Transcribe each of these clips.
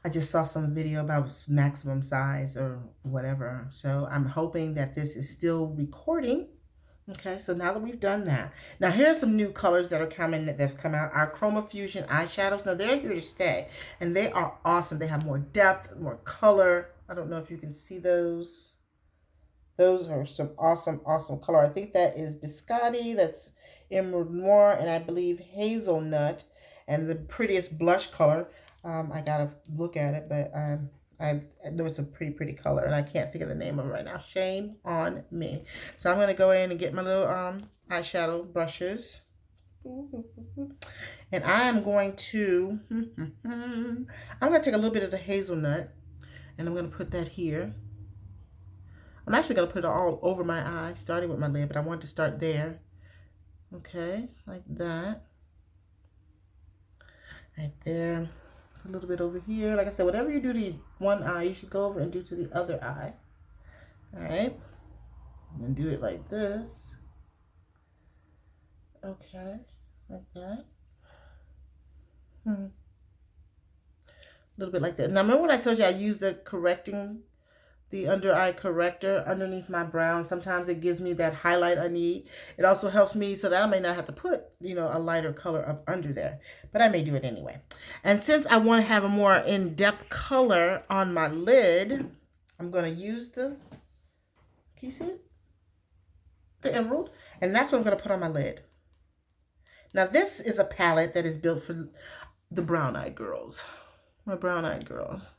I just saw some video about maximum size or whatever. So I'm hoping that this is still recording. Okay, so now that we've done that, now here's some new colors that are coming that have come out. Our Chroma Fusion eyeshadows. Now they're here to stay, and they are awesome. They have more depth, more color. I don't know if you can see those. Those are some awesome, awesome color. I think that is biscotti. That's emerald noir, and I believe hazelnut, and the prettiest blush color. I gotta look at it, but I know it's a pretty color, and I can't think of the name of it right now. Shame on me. So I'm gonna go in and get my little eyeshadow brushes, and I am going to. I'm gonna take a little bit of the hazelnut, and I'm gonna put that here. I'm actually going to put it all over my eye, starting with my lid, but I want to start there. Okay, like that. Right there. A little bit over here. Like I said, whatever you do to one eye, you should go over and do to the other eye. All right. And then do it like this. Okay, like that. A little bit like that. Now, remember when I told you I used the under eye corrector underneath my brown? Sometimes it gives me that highlight I need. It also helps me so that I may not have to put, a lighter color up under there, but I may do it anyway. And since I want to have a more in-depth color on my lid, I'm going to use can you see it? The emerald. And that's what I'm going to put on my lid. Now this is a palette that is built for the brown-eyed girls. My brown-eyed girls.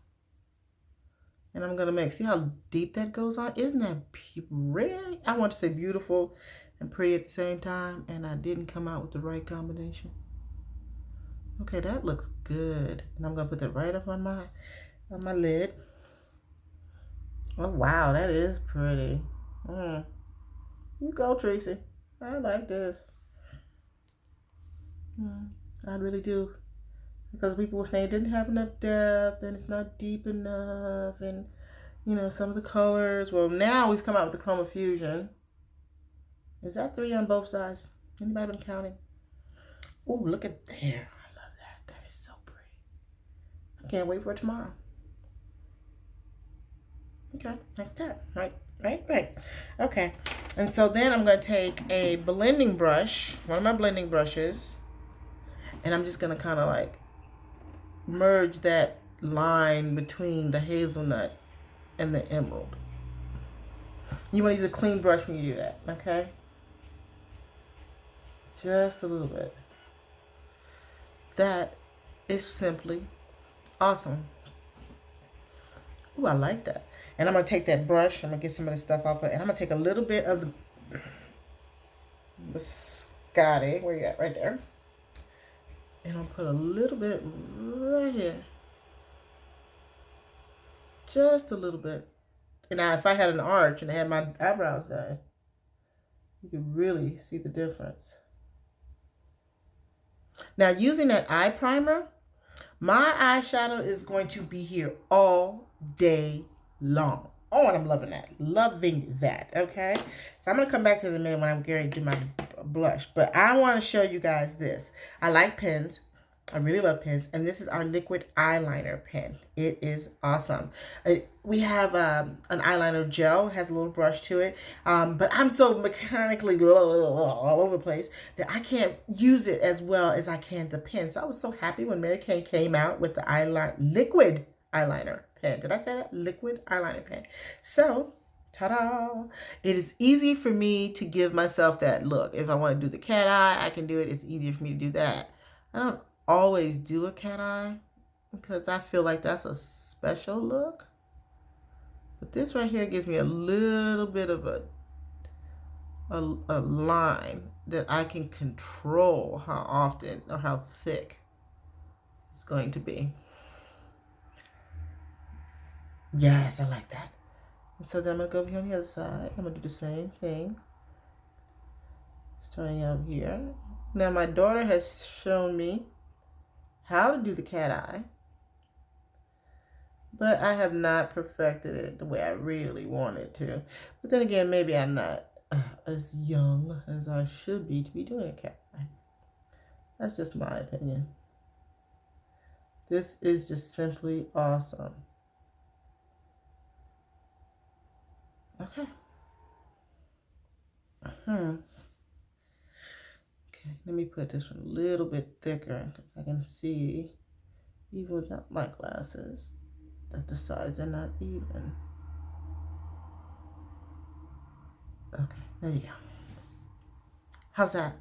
And I'm going to see how deep that goes on. Isn't that pretty? I want to say beautiful and pretty at the same time. And I didn't come out with the right combination. Okay, that looks good. And I'm going to put that right up on my lid. Oh, wow, that is pretty. You go, Tracy. I like this. I really do. Because people were saying it didn't have enough depth and it's not deep enough, and some of the colors. Well, now we've come out with the Chroma Fusion. Is that 3 on both sides? Anybody been counting? Oh, look at there. I love that. That is so pretty. I can't wait for tomorrow. Okay, like that. Right. Okay. And so then I'm going to take a blending brush, one of my blending brushes, and I'm just going to kind of like merge that line between the hazelnut and the emerald. You want to use a clean brush when you do that, okay? Just a little bit. That is simply awesome. Ooh, I like that. And I'm going to take that brush, I'm going to get some of the stuff off of it, and I'm going to take a little bit of the biscotti, where you at? Right there. And I'll put a little bit right here. Just a little bit. And now if I had an arch and I had my eyebrows done, you could really see the difference. Now using that eye primer, my eyeshadow is going to be here all day long. Oh, and I'm loving that. Loving that, okay? So I'm going to come back to it in a minute when I'm getting to do my blush. But I want to show you guys this. I like pens. I really love pens. And this is our liquid eyeliner pen. It is awesome. We have an eyeliner gel. It has a little brush to it. But I'm so mechanically all over the place that I can't use it as well as I can the pen. So I was so happy when Mary Kay came out with the liquid eyeliner pen. Did I say that? Liquid eyeliner pen. So, ta-da! It is easy for me to give myself that look. If I want to do the cat eye, I can do it. It's easier for me to do that. I don't always do a cat eye because I feel like that's a special look. But this right here gives me a little bit of a line that I can control how often or how thick it's going to be. Yes, I like that. And so then I'm going to go over here on the other side. I'm going to do the same thing. Starting out here. Now my daughter has shown me how to do the cat eye. But I have not perfected it the way I really wanted to. But then again, maybe I'm not as young as I should be to be doing a cat eye. That's just my opinion. This is just simply awesome. Okay. Okay, let me put this one a little bit thicker because I can see, even without my glasses, that the sides are not even. Okay, there you go. How's that?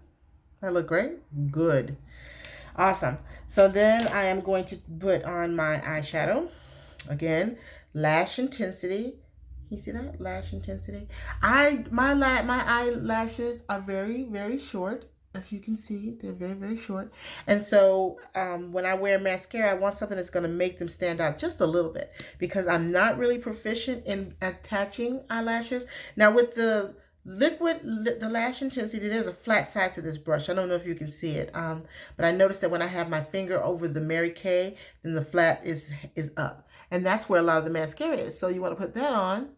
That look great? Good. Awesome. So then I am going to put on my eyeshadow. Again, lash intensity. You see that? Lash intensity. My eyelashes are very, very short. If you can see, they're very, very short. And so when I wear mascara, I want something that's going to make them stand out just a little bit because I'm not really proficient in attaching eyelashes. Now with the the lash intensity, there's a flat side to this brush. I don't know if you can see it, but I noticed that when I have my finger over the Mary Kay, then the flat is up. And that's where a lot of the mascara is. So you want to put that on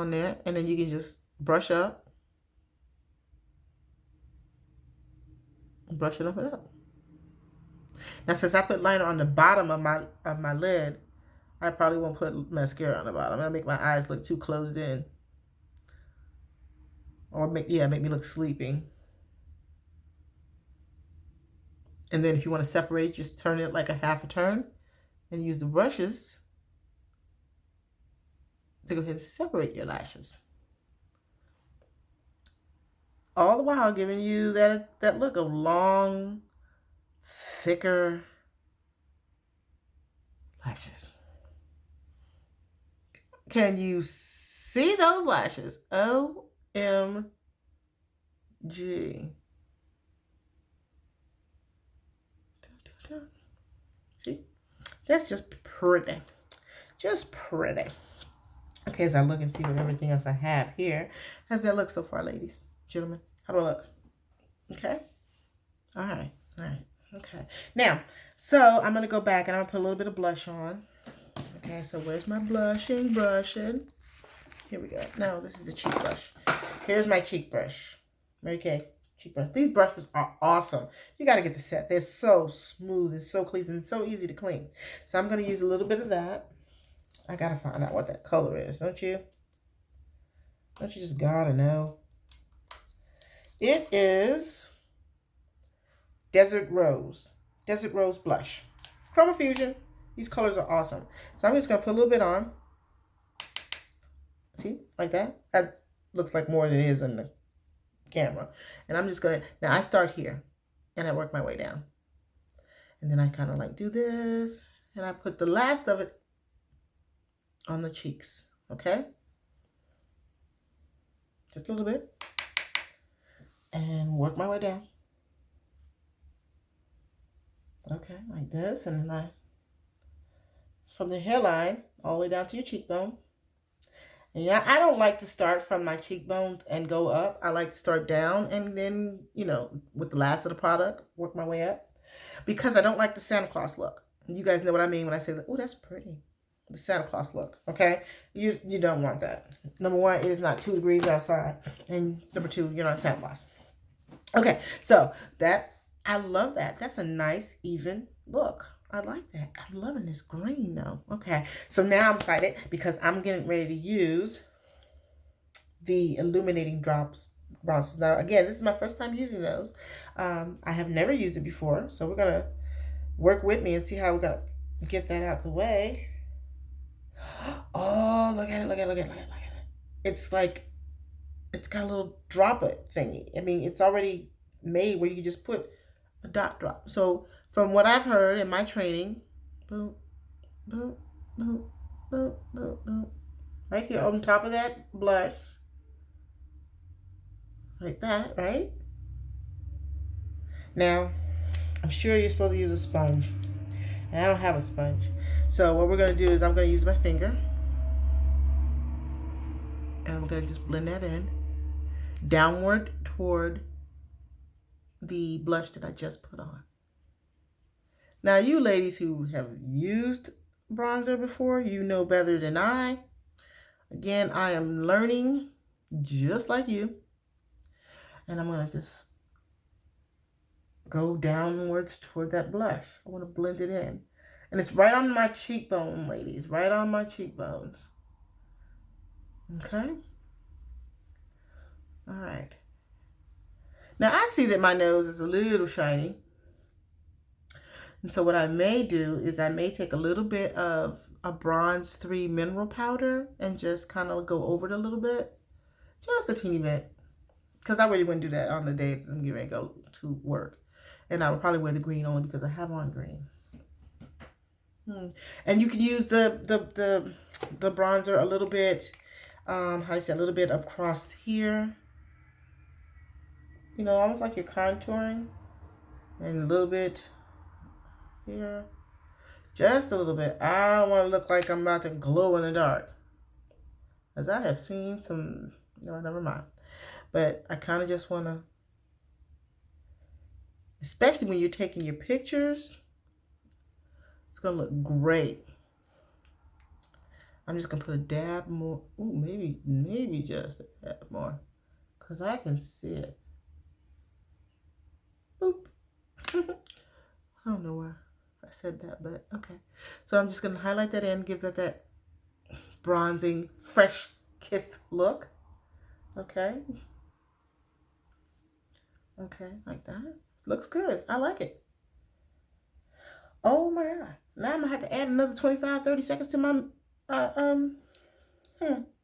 there, and then you can just brush up. Brush it up and up. Now, since I put liner on the bottom of my lid, I probably won't put mascara on the bottom. That'll make my eyes look too closed in. Or make me look sleepy. And then if you want to separate it, just turn it like a half a turn and use the brushes to go ahead and separate your lashes. All the while giving you that look of long, thicker lashes. Can you see those lashes? OMG. See? That's just pretty. Just pretty. Okay, as I look and see what everything else I have here. How's that look so far, ladies, gentlemen? How do I look? Okay. All right. Okay. Now, so I'm going to go back and I'm going to put a little bit of blush on. Okay, so where's my brushing? Here we go. No, this is the cheek brush. Here's my cheek brush. Mary Kay cheek brush. These brushes are awesome. You got to get the set. They're so smooth and so clean and so easy to clean. So I'm going to use a little bit of that. I got to find out what that color is, don't you? Don't you just got to know? It is Desert Rose Blush. Chroma Fusion. These colors are awesome. So I'm just going to put a little bit on. See? Like that? That looks like more than it is in the camera. And I'm just going to... Now, I start here. And I work my way down. And then I kind of like do this. And I put the last of it on the cheeks. Okay? Just a little bit. And work my way down. Okay, like this. And then from the hairline all the way down to your cheekbone. And yeah, I don't like to start from my cheekbone and go up. I like to start down and then, with the last of the product, work my way up. Because I don't like the Santa Claus look. You guys know what I mean when I say, oh, that's pretty. The Santa Claus look, okay? You don't want that. Number one, it is not 2 degrees outside. And number two, you're not Santa Claus. Okay, so I love that. That's a nice, even look. I like that. I'm loving this green, though. Okay, so now I'm excited because I'm getting ready to use the illuminating drops bronzers. Now, again, this is my first time using those. I have never used it before, so we're going to work with me and see how we're going to get that out the way. Oh, look at it. It's like, it's got a little droplet thingy. I mean, it's already made where you can just put a dot drop. So from what I've heard in my training, boom, boom, boom, boom, boom, boom, right here on top of that blush, like that, right? Now, I'm sure you're supposed to use a sponge, and I don't have a sponge. So what we're going to do is I'm going to use my finger, and I'm going to just blend that in, downward toward the blush that I just put on. Now, you ladies who have used bronzer before, you know better than I. Again, I am learning just like you. And I'm going to just go downwards toward that blush. I want to blend it in. And it's right on my cheekbone, ladies. Right on my cheekbones. Okay? All right. Now, I see that my nose is a little shiny. And so what I may do is I may take a little bit of a Bronze 3 mineral powder and just kind of go over it a little bit. Just a teeny bit. Because I really wouldn't do that on the day I'm getting ready to go to work. And I would probably wear the green only because I have on green. And you can use the bronzer a little bit, how do you say, a little bit across here. You know, almost like you're contouring. And a little bit here. Just a little bit. I don't want to look like I'm about to glow in the dark. As I have seen some, no, never mind. But I kind of just want to, especially when you're taking your pictures, it's going to look great. I'm just going to put a dab more. Ooh, maybe just a dab more. Because I can see it. Boop. I don't know why I said that, but okay. So I'm just going to highlight that in, give that bronzing, fresh kissed look. Okay. Okay, like that. Looks good. I like it. Oh my God. Now I'm going to have to add another 25, 30 seconds to my,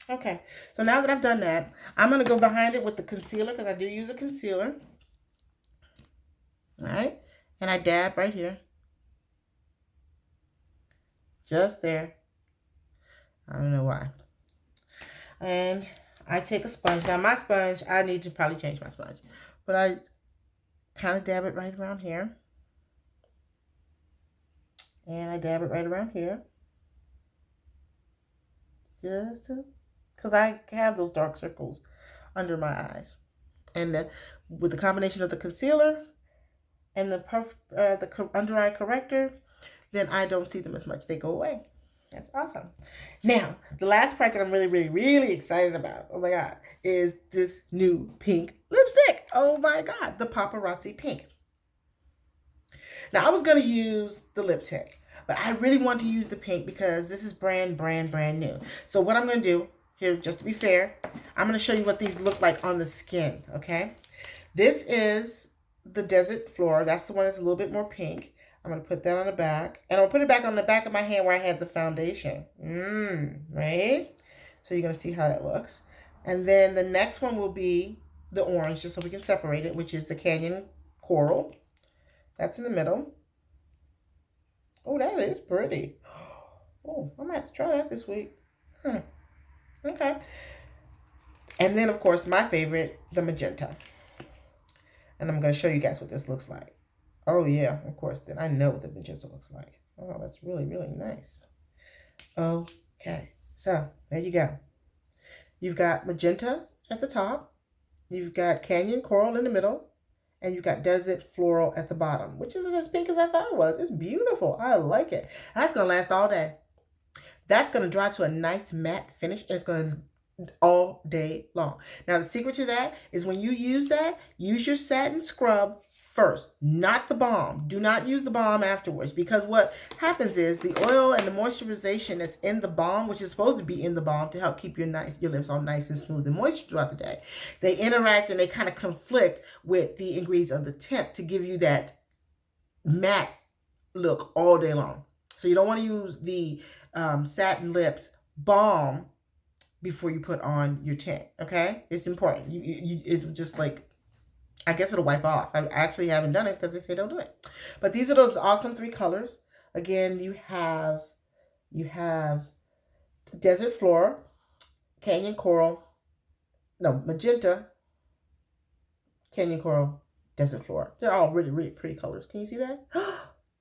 Okay. So now that I've done that, I'm going to go behind it with the concealer because I do use a concealer. All right. And I dab right here. Just there. I don't know why. And I take a sponge. Now my sponge, I need to probably change my sponge. But I kind of dab it right around here. And I dab it right around here. Just because I have those dark circles under my eyes. And with the combination of the concealer and the under eye corrector, then I don't see them as much. They go away. That's awesome. Now, the last part that I'm really, really, really excited about, oh my God, is this new pink lipstick. Oh my God, the Paparazzi Pink. Now, I was going to use the lip tint, but I really want to use the pink because this is brand new. So what I'm going to do here, just to be fair, I'm going to show you what these look like on the skin, okay? This is the Desert Flora. That's the one that's a little bit more pink. I'm going to put that on the back. And I'll put it back on the back of my hand where I had the foundation. Right? So you're going to see how that looks. And then the next one will be the orange, just so we can separate it, which is the Canyon Coral. That's in the middle. Oh, that is pretty. Oh, I might have to try that this week. Okay. And then, of course, my favorite, the magenta. And I'm going to show you guys what this looks like. Oh, yeah, of course. Then I know what the magenta looks like. Oh, that's really, really nice. Okay. So, there you go. You've got magenta at the top. You've got Canyon Coral in the middle. And you've got Desert Floral at the bottom, which isn't as pink as I thought it was. It's beautiful. I like it. That's going to last all day. That's going to dry to a nice matte finish. And it's going to all day long. Now, the secret to that is when you use that, use your satin scrub first, not the balm. Do not use the balm afterwards, because what happens is the oil and the moisturization that's in the balm, which is supposed to be in the balm to help keep your lips all nice and smooth and moist throughout the day, they interact and they kind of conflict with the ingredients of the tint to give you that matte look all day long. So you don't want to use the satin lips balm before you put on your tint. Okay, it's important. It's just like, I guess it'll wipe off. I actually haven't done it because they say don't do it. But these are those awesome 3 colors. Again, you have Desert Flora, Canyon Coral, no, magenta, Canyon Coral, Desert Flora. They're all really, really pretty colors. Can you see that?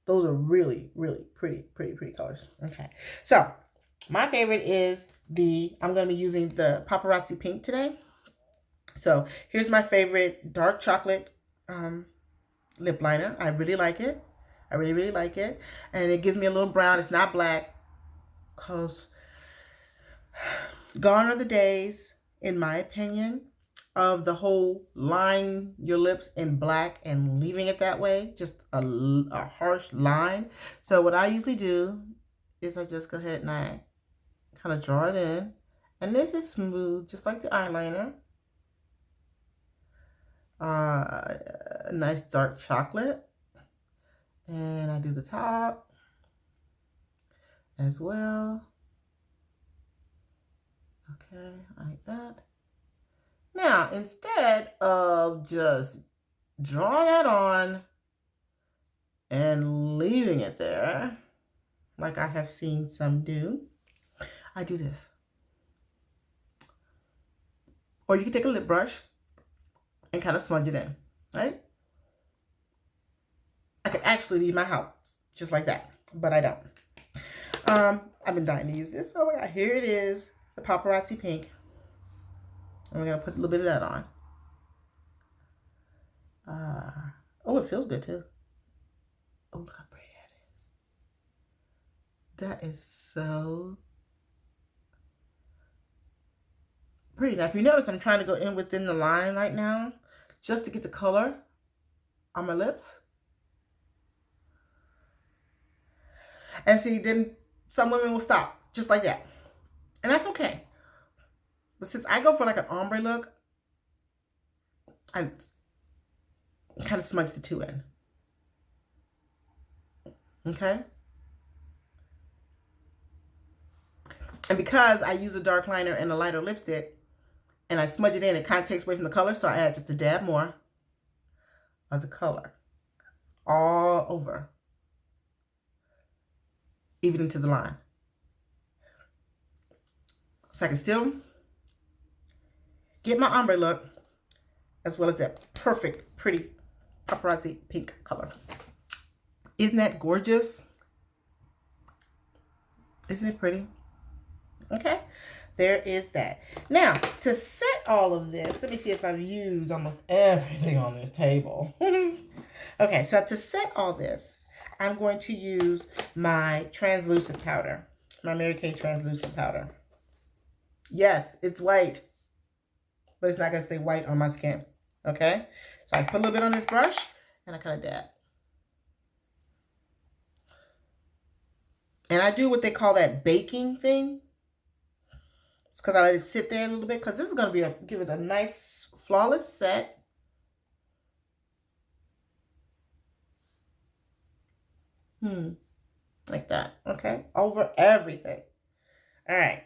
Those are really, really pretty colors. Okay. So, my favorite is I'm going to be using the Paparazzi Pink today. So here's my favorite dark chocolate lip liner. I really like it. I really, really like it. And it gives me a little brown. It's not black. Because gone are the days, in my opinion, of the whole line your lips in black and leaving it that way, just a harsh line. So what I usually do is I just go ahead and I kind of draw it in. And this is smooth, just like the eyeliner. A nice dark chocolate. And I do the top as well. Okay, like that. Now, instead of just drawing that on and leaving it there, like I have seen some do, I do this. Or you can take a lip brush and kind of smudge it in, right? I could actually leave my house just like that, but I don't. I've been dying to use this. Oh my God, here it is, the Paparazzi Pink. And we're gonna put a little bit of that on. Oh, it feels good too. Oh, look how pretty that is. That is so pretty. Now, if you notice, I'm trying to go in within the line right now, just to get the color on my lips. And see, then some women will stop just like that. And that's okay. But since I go for like an ombre look, I kind of smudge the two in. Okay? And because I use a dark liner and a lighter lipstick, and I smudge it in, it kind of takes away from the color, so I add just a dab more of the color all over, even into the line. So I can still get my ombre look, as well as that perfect, pretty Paparazzi Pink color. Isn't that gorgeous? Isn't it pretty? Okay, there is that. Now, to set all of this, let me see if I've used almost everything on this table. Okay, so to set all this, I'm going to use my translucent powder, my Mary Kay translucent powder. Yes, it's white, but it's not going to stay white on my skin. Okay, so I put a little bit on this brush and I kind of dab. And I do what they call that baking thing. It's because I let it sit there a little bit, because this is going to give it a nice flawless set. Like that, okay? Over everything. All right.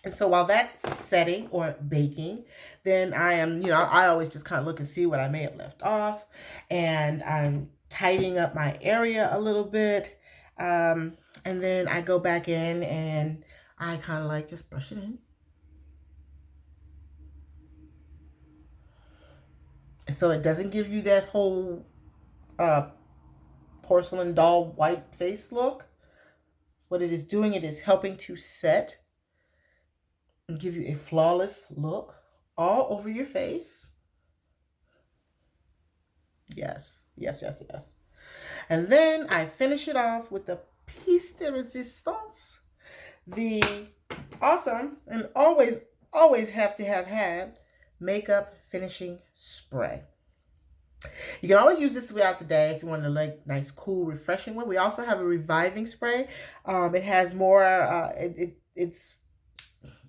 And so while that's setting or baking, then I am, I always just kind of look and see what I may have left off. And I'm tidying up my area a little bit. And then I go back in and I kind of like just brush it in. So it doesn't give you that whole porcelain doll white face look. What it is doing, it is helping to set and give you a flawless look all over your face. Yes, yes, yes, yes. And then I finish it off with the piece de resistance, the awesome and always have to have had makeup finishing spray. You can always use this throughout the day if you want to like nice, cool, refreshing one. We also have a reviving spray. It has more.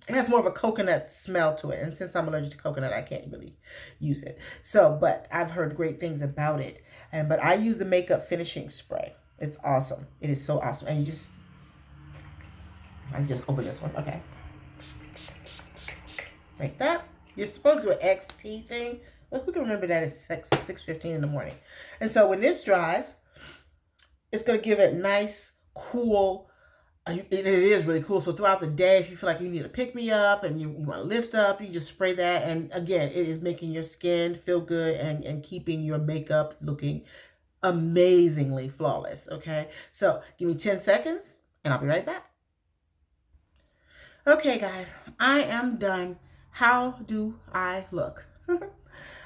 It has more of a coconut smell to it, and since I'm allergic to coconut, I can't really use it. So, but I've heard great things about it. But I use the makeup finishing spray. It's awesome. It is so awesome. And I just open this one. Okay, like that. You're supposed to do an XT thing. But we can remember that it's 6:15 in the morning. And so when this dries, it's going to give it nice, cool. It is really cool. So throughout the day, if you feel like you need to pick me up and you want to lift up, you just spray that. And again, it is making your skin feel good and keeping your makeup looking amazingly flawless. Okay. So give me 10 seconds and I'll be right back. Okay, guys, I am done. How do I look?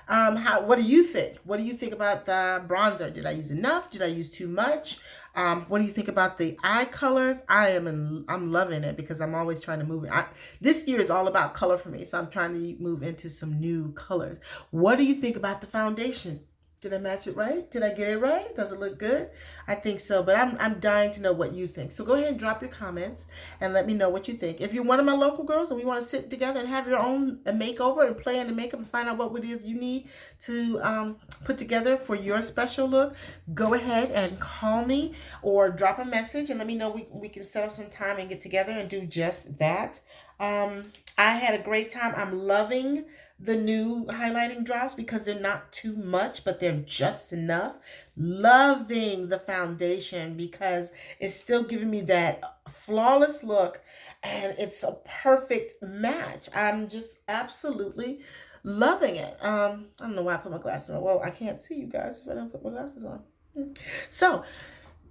What do you think? What do you think about the bronzer? Did I use enough? Did I use too much? What do you think about the eye colors? I'm loving it because I'm always trying to move it. This year is all about color for me, so I'm trying to move into some new colors. What do you think about the foundation? Did I match it right? Did I get it right? Does it look good? I think so, but I'm dying to know what you think. So go ahead and drop your comments and let me know what you think. If you're one of my local girls and we want to sit together and have your own makeover and play in the makeup and find out what it is you need to put together for your special look, go ahead and call me or drop a message and let me know. We can set up some time and get together and do just that. I had a great time. I'm loving the new highlighting drops because they're not too much, but they're just enough. Loving the foundation because it's still giving me that flawless look and it's a perfect match. I'm just absolutely loving it. I don't know why I put my glasses on. Well, I can't see you guys if I don't put my glasses on. So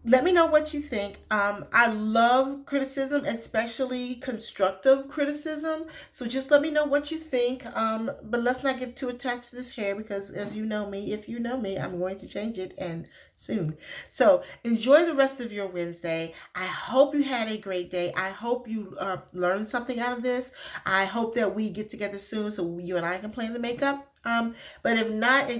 let me know what you think. I love criticism, especially constructive criticism. So just let me know what you think. But let's not get too attached to this hair because as you know me, if you know me, I'm going to change it and soon. So enjoy the rest of your Wednesday. I hope you had a great day. I hope you learned something out of this. I hope that we get together soon so you and I can play in the makeup. But if not,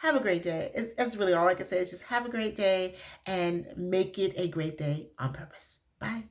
have a great day. That's really all I can say is just have a great day and make it a great day on purpose. Bye.